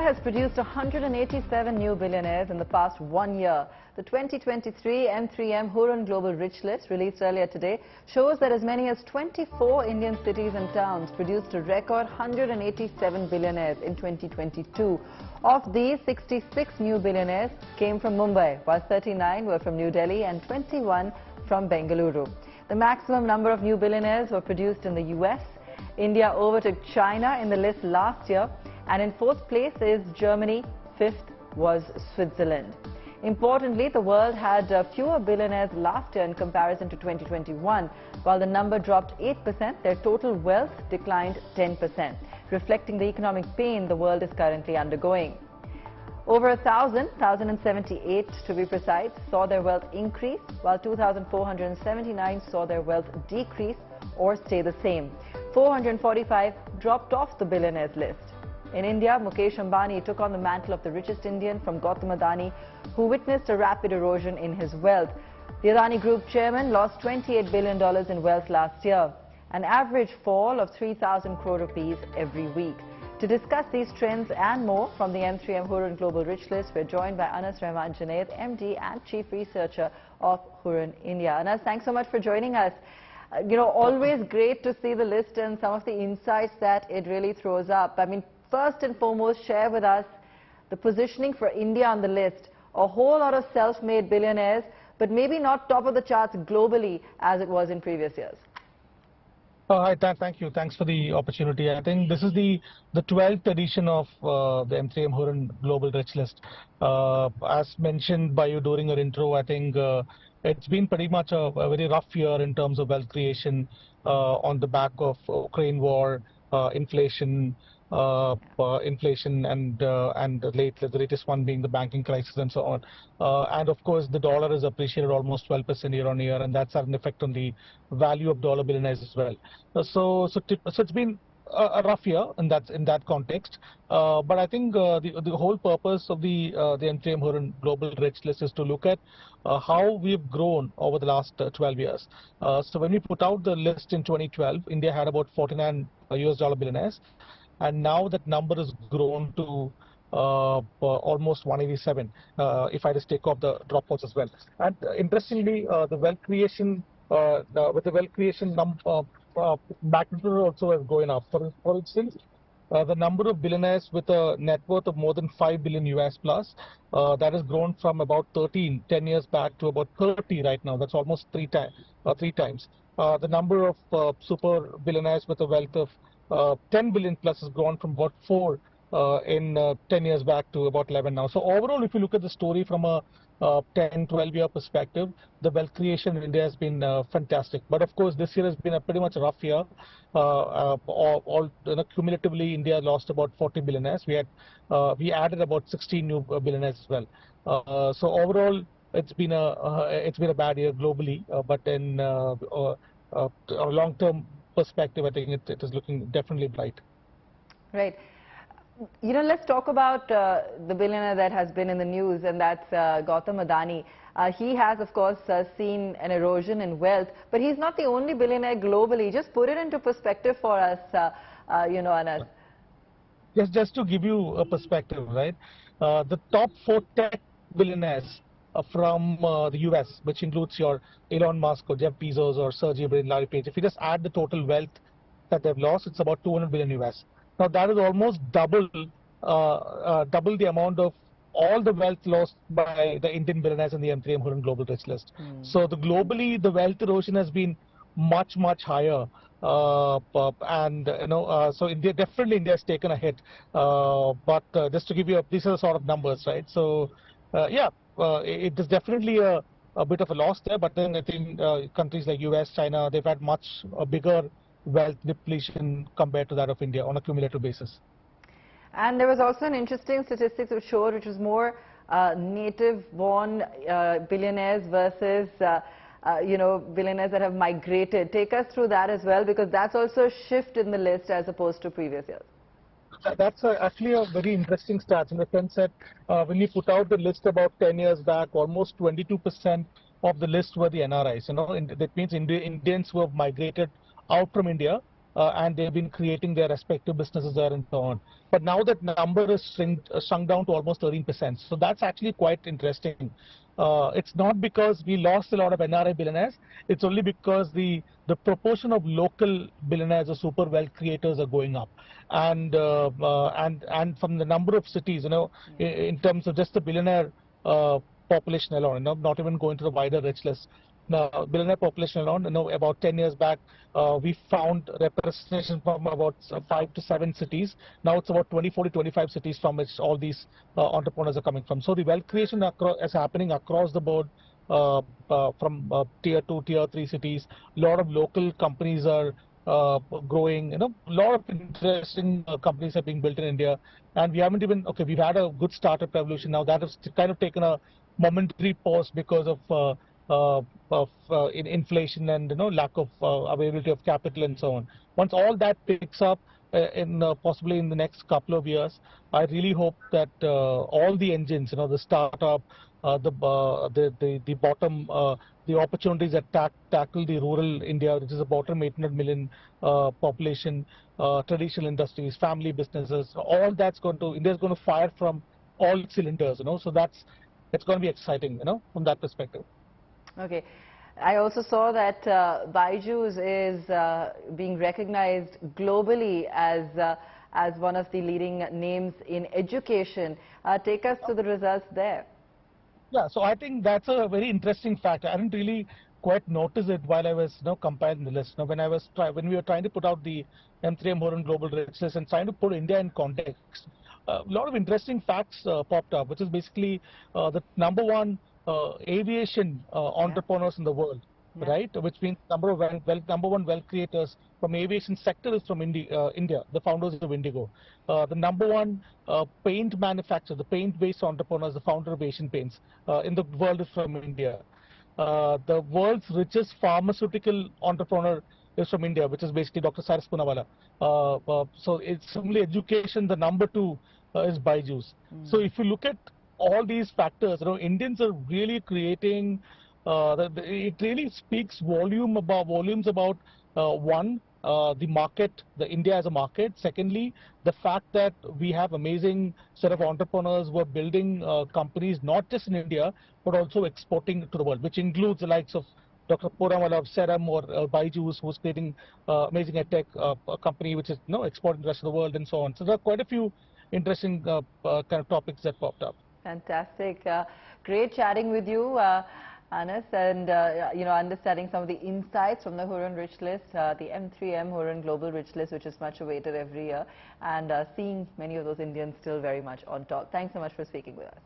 has produced 187 new billionaires in the past 1 year. The 2023 M3M Hurun Global Rich List, released earlier today, shows that as many as 24 Indian cities and towns produced a record 187 billionaires in 2022. Of these, 66 new billionaires came from Mumbai, while 39 were from New Delhi and 21 from Bengaluru. The maximum number of new billionaires were produced in the US. India overtook China in the list last year, and in fourth place is Germany, fifth was Switzerland. Importantly, the world had fewer billionaires last year in comparison to 2021. While the number dropped 8%, their total wealth declined 10%, reflecting the economic pain the world is currently undergoing. Over 1,078 to be precise, saw their wealth increase, while 2,479 saw their wealth decrease or stay the same. 445 dropped off the billionaires list. In India, Mukesh Ambani took on the mantle of the richest Indian from Gautam Adani, who witnessed a rapid erosion in his wealth. The Adani Group chairman lost $28 billion in wealth last year, an average fall of 3,000 crore rupees every week. To discuss these trends and more from the M3M Hurun Global Rich List, we're joined by Rahman Junaid, MD and Chief Researcher of Hurun India. Anas, thanks so much for joining us. Always great to see the list and some of the insights that it really throws up. I mean, first and foremost, share with us the positioning for India on the list. A whole lot of self-made billionaires, but maybe not top of the charts globally as it was in previous years. Hi, thank you. Thanks for the opportunity. I think this is the 12th edition of the M3M Hurun Global Rich List. As mentioned by you during your intro, I think it's been pretty much a very rough year in terms of wealth creation on the back of Ukraine war, inflation, and the latest one being the banking crisis and so on. And of course, the dollar has appreciated almost 12% year on year, and that's had an effect on the value of dollar billionaires as well. So it's been a rough year in that context. But I think the whole purpose of the M3M Hurun Global Rich List is to look at how we've grown over the last 12 years. So when we put out the list in 2012, India had about 49 US dollar billionaires. And now that number has grown to almost 187, if I just take off the dropouts as well. And interestingly, the wealth creation, with the wealth creation magnitude also is going up. For instance, the number of billionaires with a net worth of more than 5 billion US plus, that has grown from about 13 10 years back to about 30 right now. That's almost three times. The number of super billionaires with a wealth of 10 billion plus has grown from about 4 in 10 years back to about 11 now. So overall, if you look at the story from a 10-12 year perspective, the wealth creation in India has been fantastic. But of course, this year has been a pretty much rough year. Cumulatively, India lost about 40 billionaires. We added about 16 new billionaires as well. So overall, it's been a bad year globally. But in a long-term perspective, I think it is looking definitely bright. Right. Let's talk about the billionaire that has been in the news, and that's Gautam Adani. He has, of course, seen an erosion in wealth, but he's not the only billionaire globally. Just put it into perspective for us, Anas. Just to give you a perspective, right? The top 4 tech billionaires from the US, which includes your Elon Musk or Jeff Bezos or Sergey Brin, Larry Page. If you just add the total wealth that they've lost, it's about 200 billion US. Now that is almost double the amount of all the wealth lost by the Indian billionaires in the M3M Hurun Global Rich List. So globally, the wealth erosion has been much higher, and so India has taken a hit. But just to give you these are the sort of numbers, right? So it is definitely a bit of a loss there, but then I think countries like US, China, they've had much bigger wealth depletion compared to that of India on a cumulative basis. And there was also an interesting statistics which showed which was more native-born billionaires versus billionaires that have migrated. Take us through that as well, because that's also a shift in the list as opposed to previous years. That's actually a very interesting stat in the sense that when you put out the list about 10 years back, almost 22% of the list were the NRIs. That means Indians who have migrated out from India and they've been creating their respective businesses there and so on. But now that number is shrunk down to almost 13%. So that's actually quite interesting. It's not because we lost a lot of NRI billionaires. It's only because the proportion of local billionaires or super wealth creators are going up, and from the number of cities, in terms of just the billionaire population alone, not even going to the wider rich list. Now, billionaire population alone, about 10 years back, we found representation from about 5 to 7 cities. Now it's about 24 to 25 cities from which all these entrepreneurs are coming from. So the wealth creation is happening across the board, from tier 2, tier 3 cities. A lot of local companies are growing. A lot of interesting companies are being built in India, and we haven't even we've had a good startup revolution. Now that has kind of taken a momentary pause because of inflation and lack of availability of capital and so on. Once all that picks up in possibly in the next couple of years, I really hope that all the engines, the startup, the bottom, the opportunities that tackle the rural India, which is a bottom 800 million population, traditional industries, family businesses, all that's India's going to fire from all cylinders, so it's going to be exciting, from that perspective. Okay. I also saw that Byju's is being recognized globally as one of the leading names in education. Take us to the results there. Yeah, so I think that's a very interesting fact. I didn't really quite notice it while I was compiling the list. When we were trying to put out the M3M Hurun Global Rich List and trying to put India in context, a lot of interesting facts popped up, which is basically the number one aviation entrepreneurs in the world, right? Which means number one wealth creators from aviation sector is from India, the founders of Indigo. The number one paint manufacturer, the paint-based entrepreneurs, the founder of Asian Paints in the world is from India. The world's richest pharmaceutical entrepreneur is from India, which is basically Dr. Cyrus Poonawalla. So it's simply education. The number two is Byju's. So if you look at all these factors, Indians are really creating. It really speaks volumes about one, the market, the India as a market. Secondly, the fact that we have amazing set of entrepreneurs who are building companies not just in India but also exporting to the world, which includes the likes of Dr. Poonawalla of Serum or Byju's, who's creating amazing edtech company which is exporting to the rest of the world and so on. So there are quite a few interesting kind of topics that popped up. Fantastic. Great chatting with you, Anas, and understanding some of the insights from the Hurun Rich List, the M3M Hurun Global Rich List, which is much awaited every year, and seeing many of those Indians still very much on top. Thanks so much for speaking with us.